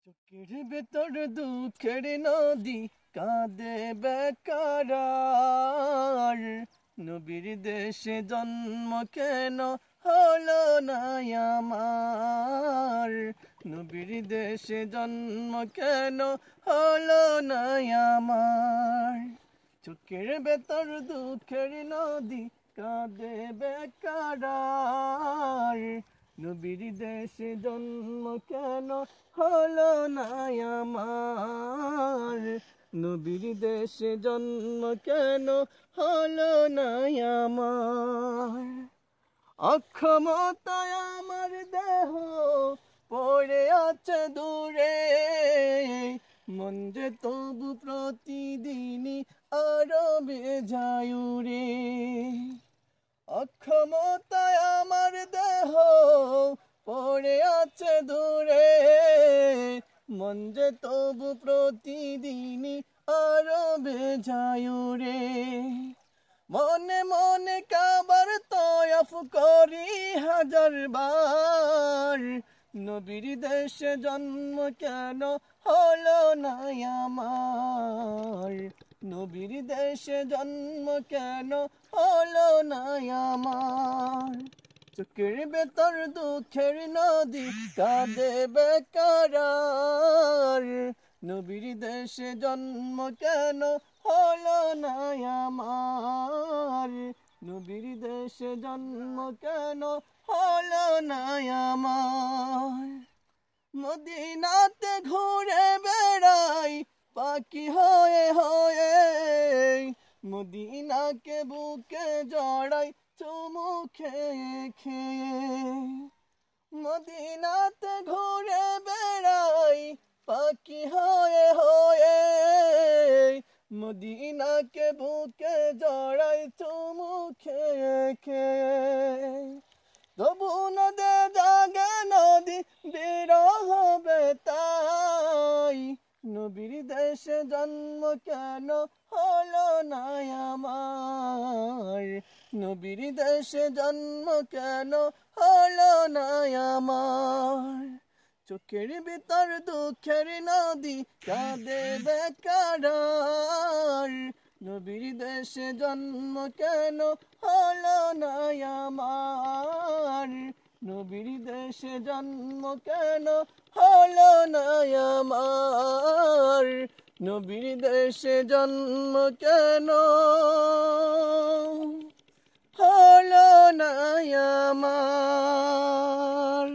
চোখের ভেতর দুঃখের নদী কাঁদে বেকার। নবীর দেশে জন্ম কেন হলো না আমার? নবীর দেশে জন্ম কেন হলো না আমার? চোখের ভেতর দুঃখের নদী কাঁদে বেকার। নবীর দেশে জন্ম কেন হলো না আমার? নবীর দেশে জন্ম কেন হলো না আমার? অক্ষমতায় আমার দেহ পড়ে আছে দূরে, মন যে তবু প্রতিদিনই আরো বেজায় উড়ে। অক্ষমতায় আমার দেহ পড়ে আছে দূরে, মন যে তবু প্রতিদিনই আরো বেজায় উড়ে। মনে মনে কাবার তওয়াফ করি হাজার বার। নবীর দেশে জন্ম কেন হলো না আমার? নবীর দেশে জন্ম কেন হলো না আমার? চোখের ভেতর দুঃখের নদী কাঁদে বেকার। নবীর দেশে জন্ম কেন হলো না আমার? নবীর দেশে জন্ম কেন হলো না আমার? মদিনাতে ঘুরে বেড়াই পাখি হয়ে হয়ে, মদিনাকে বুকে জড়াই চুমু খেয়ে খেয়ে। মদিনাতে ঘুরে বেড়াই পাখি হয়ে হয়ে, মদিনাকে বুকে জড়াই চুমু খেয়ে খেয়ে। তবু নদে জাগে নদী বিরহ বেতাই। নবীর দেশে জন্ম কেন হলো না আমার? নবীর দেশে জন্ম কেন হলো না আমার? চোখের ভিতর দুঃখের নদী কাঁদে বেকার। নবীর দেশে জন্ম কেন হলো না আমার? নবীর দেশে জন্ম কেন হলো না আমার? নবীর দেশে জন্ম কেন হলো না আমার?